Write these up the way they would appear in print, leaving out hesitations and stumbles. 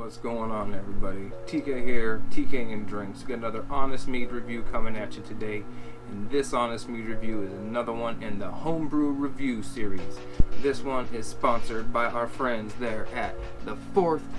What's going on, everybody? TK here, TK and Drinks. Got another honest mead review coming at you today. And this honest mead review is another one in the homebrew review series. This one is sponsored by our friends there at the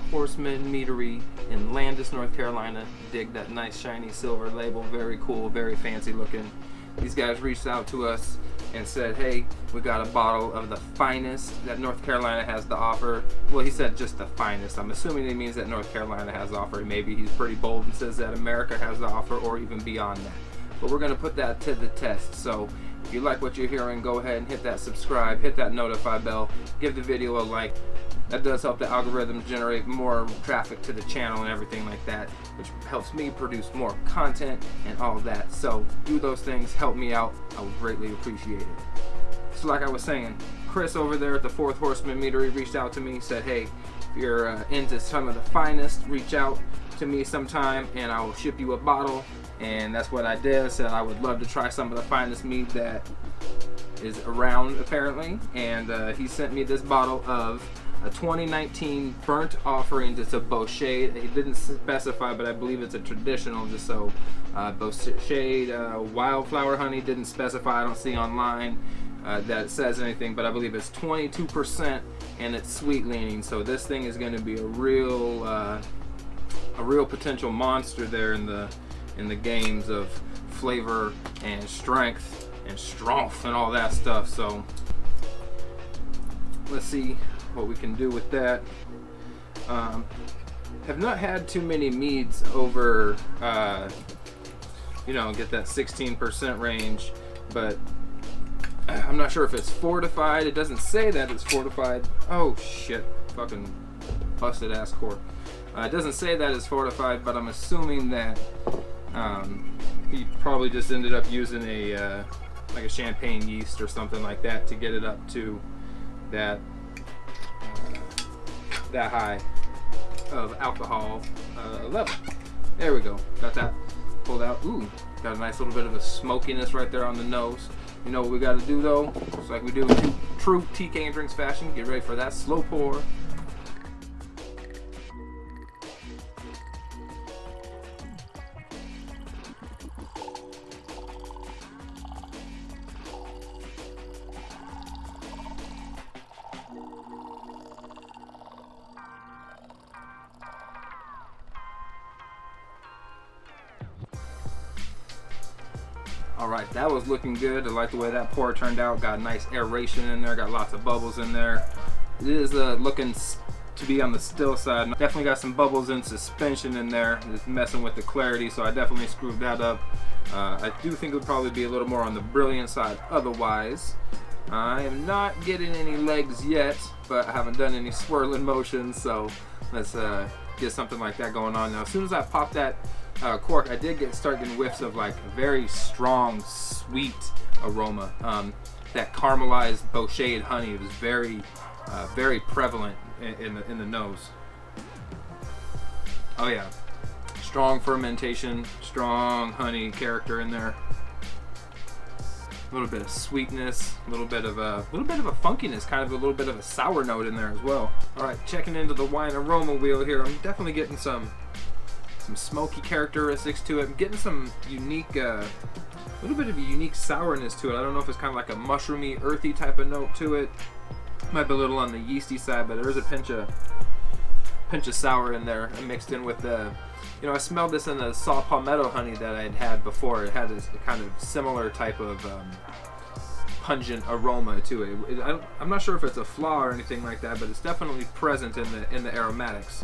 Horseman Meadery in Landis, North Carolina. Dig that nice shiny silver label, very cool, very fancy looking. These guys reached out to us and said, hey, we got a bottle of the finest that North Carolina has to offer. Well, he said just the finest. I'm assuming he means that North Carolina has to offer. Maybe he's pretty bold and says that America has to offer, or even beyond that. But we're going to put that to the test. So if you like what you're hearing, go ahead and hit that subscribe, hit that notify bell, give the video a like. That does help the algorithm generate more traffic to the channel and everything like that, which helps me produce more content and all that. So do those things, help me out. I would greatly appreciate it. So like I was saying, Chris over there at the Horseman Meadery reached out to me, said, hey, if you're into some of the finest, reach out to me sometime and I will ship you a bottle. And that's what I did. I said I would love to try some of the finest mead that is around apparently. And he sent me this bottle of a 2019 Burnt Offerings. It's a Bochet. He didn't specify, but I believe it's a traditional, just so Bochet wildflower honey, didn't specify. I don't see online that it says anything, but I believe it's 22% and it's sweet leaning. So this thing is going to be a real potential monster there in the games of flavor and strength and all that stuff. So let's see what we can do with that. Have not had too many meads over get that 16% range, but I'm not sure if it's fortified. It doesn't say that it's fortified. Oh shit, fucking busted ass cork. It doesn't say that it's fortified, but I'm assuming that he probably just ended up using a like a champagne yeast or something like that to get it up to that high of alcohol level. There we go. Got that pulled out. Ooh, got a nice little bit of a smokiness right there on the nose. You know what we got to do though? Just like we do in true TK and Drinks fashion. Get ready for that slow pour. Alright, that was looking good. I like the way that pour turned out. Got nice aeration in there, got lots of bubbles in there. It is looking to be on the still side. Definitely got some bubbles in suspension in there. It's messing with the clarity, so I definitely screwed that up. I do think it would probably be a little more on the brilliant side otherwise. I am not getting any legs yet, but I haven't done any swirling motions, so let's get something like that going on now. As soon as I pop that cork, I did start getting whiffs of like a very strong, sweet aroma. That caramelized Bochet honey was very prevalent in the nose. Oh yeah, strong fermentation, strong honey character in there. A little bit of sweetness, a little bit of a funkiness, kind of a little bit of a sour note in there as well. All right, checking into the wine aroma wheel here. I'm definitely getting some smoky characteristics to it. I'm getting some unique, little bit of a unique sourness to it. I don't know if it's kind of like a mushroomy, earthy type of note to it. Might be a little on the yeasty side, but there is a pinch of sour in there mixed in with the, I smelled this in the saw palmetto honey that I had before. It had this kind of similar type of pungent aroma to it. I'm not sure if it's a flaw or anything like that, but it's definitely present in the aromatics.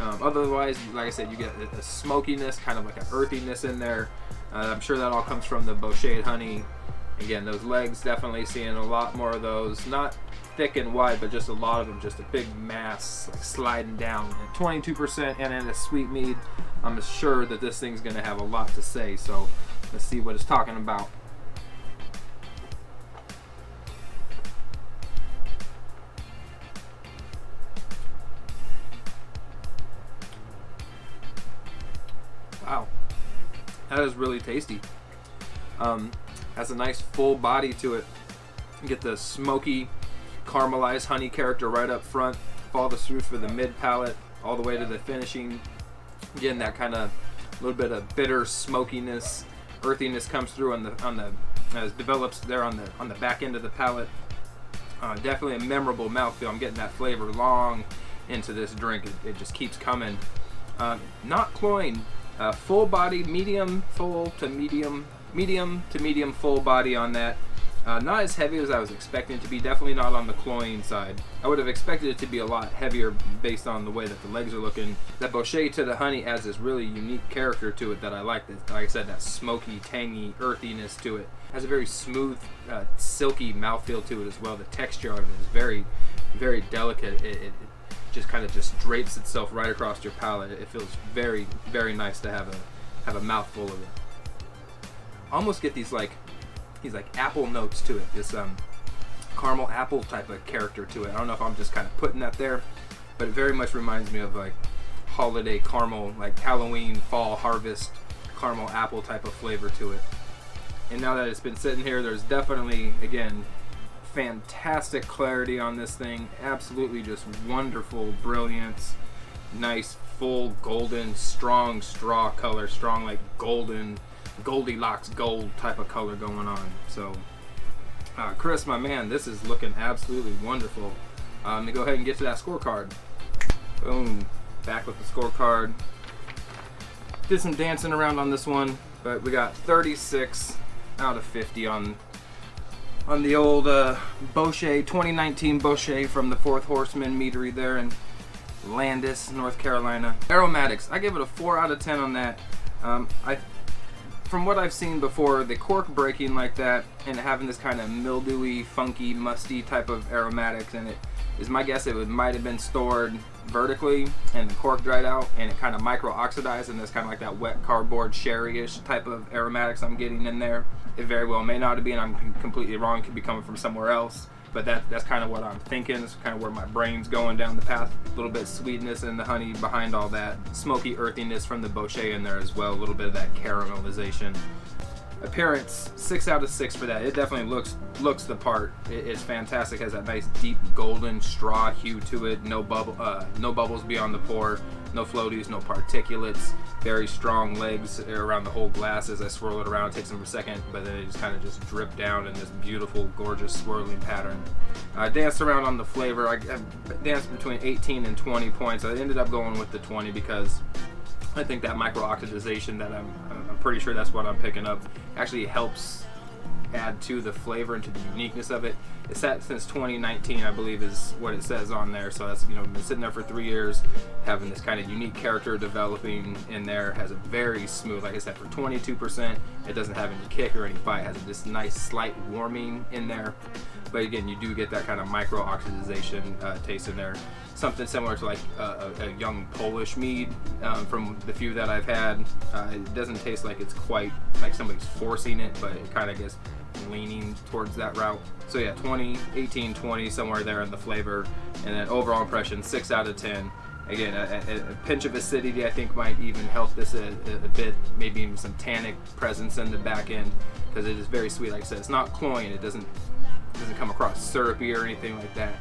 Otherwise, like I said, you get a smokiness, kind of like an earthiness in there. I'm sure that all comes from the Bochet honey. Again, those legs, definitely seeing a lot more of those. Not thick and wide, but just a lot of them, just a big mass like sliding down. And 22% and in a sweet mead, I'm sure that this thing's going to have a lot to say. So let's see what it's talking about. Wow, that is really tasty. Has a nice full body to it. You get the smoky caramelized honey character right up front. follow through for the mid palate all the way to the finishing. Again, that kind of little bit of bitter smokiness, earthiness comes through on the as develops there on the back end of the palate. Definitely a memorable mouthfeel. I'm getting that flavor long into this drink. It just keeps coming. Not cloying. Full body, medium full to medium to medium full body on that. Not as heavy as I was expecting it to be. Definitely not on the cloying side. I would have expected it to be a lot heavier based on the way that the legs are looking. That Bochet to the honey adds this really unique character to it that I like. Like I said, that smoky, tangy earthiness to it. Has a very smooth, silky mouthfeel to it as well. The texture of it is very, very delicate. It just kind of just drapes itself right across your palate. It feels very, very nice to have a mouthful of it. Almost get these like apple notes to it, this caramel apple type of character to it. I don't know if I'm just kind of putting that there, but it very much reminds me of like holiday caramel, like Halloween, fall, harvest, caramel apple type of flavor to it. And now that it's been sitting here, there's definitely, again, fantastic clarity on this thing. Absolutely just wonderful brilliance. Nice, full, golden, strong straw color, strong like golden, Goldilocks gold type of color going on. So Chris, my man, this is looking absolutely wonderful. Let me go ahead and get to that scorecard. Boom, back with the scorecard. Did some dancing around on this one, but we got 36 out of 50 on the old Bochet, 2019 Bochet from the Fourth Horseman Meadery there in Landis, North Carolina. Aromatics, I give it a 4 out of 10 on that. From what I've seen before, the cork breaking like that and having this kind of mildewy, funky, musty type of aromatics in it is my guess. It might have been stored vertically and the cork dried out and it kind of micro-oxidized, and there's kind of like that wet cardboard sherry-ish type of aromatics I'm getting in there. It very well may not be, and I'm completely wrong. It could be coming from somewhere else. But that's kind of what I'm thinking. It's kind of where my brain's going down the path. A little bit of sweetness and the honey behind all that. Smoky earthiness from the Bochet in there as well. A little bit of that caramelization. Appearance, 6 out of 6 for that. It definitely looks the part. It's fantastic. Has that nice deep golden straw hue to it. No bubbles beyond the pour. No floaties, no particulates. Very strong legs around the whole glass as I swirl it around. It takes them a second, but then it just kind of just drip down in this beautiful, gorgeous swirling pattern. I danced around on the flavor. I danced between 18 and 20 points. I ended up going with the 20 because I think that micro-oxidization that I'm pretty sure that's what I'm picking up actually helps add to the flavor and to the uniqueness of it. It's sat since 2019, I believe, is what it says on there. So that's, been sitting there for 3 years, having this kind of unique character developing in there. Has a very smooth, like I said, for 22%, it doesn't have any kick or any bite. It has this nice slight warming in there. But again, you do get that kind of micro-oxidization taste in there. Something similar to like a young Polish mead from the few that I've had. It doesn't taste like it's quite like somebody's forcing it, but it kind of gets leaning towards that route. So yeah, 20, 18, 20, somewhere there in the flavor. And then overall impression, 6 out of 10. Again, a pinch of acidity I think might even help this a bit, maybe even some tannic presence in the back end, because it is very sweet. Like I said, it's not cloying. It doesn't come across syrupy or anything like that.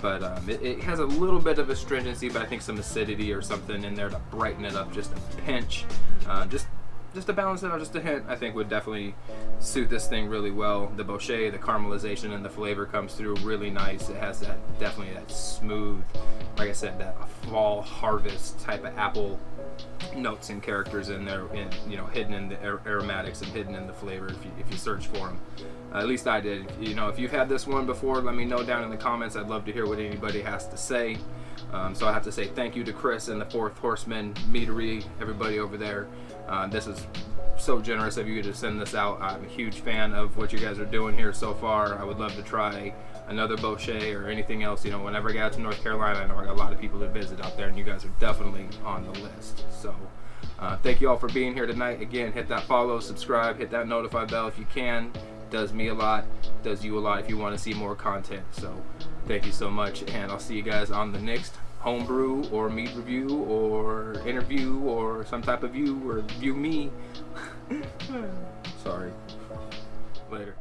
But it has a little bit of astringency, but I think some acidity or something in there to brighten it up just a pinch. Just to balance it out just a hint, I think would definitely suit this thing really well. The Bochet, the caramelization and the flavor comes through really nice. It has definitely that smooth, like I said, that fall harvest type of apple notes and characters in there, and hidden in the aromatics and hidden in the flavor if you search for them. At least I did. If you've had this one before, let me know down in the comments. I'd love to hear what anybody has to say. So I have to say thank you to Chris and the Fourth Horseman Meadery, everybody over there. This is so generous of you to send this out. I'm a huge fan of what you guys are doing here so far. I would love to try another Bochet or anything else. Whenever I get out to North Carolina, I know I got a lot of people to visit out there, and you guys are definitely on the list. So thank you all for being here tonight. Again, hit that follow, subscribe, hit that notify bell if you can. Does me a lot, does you a lot if you want to see more content. So thank you so much, and I'll see you guys on the next homebrew or mead review or interview or some type of view or view me. Sorry. Later.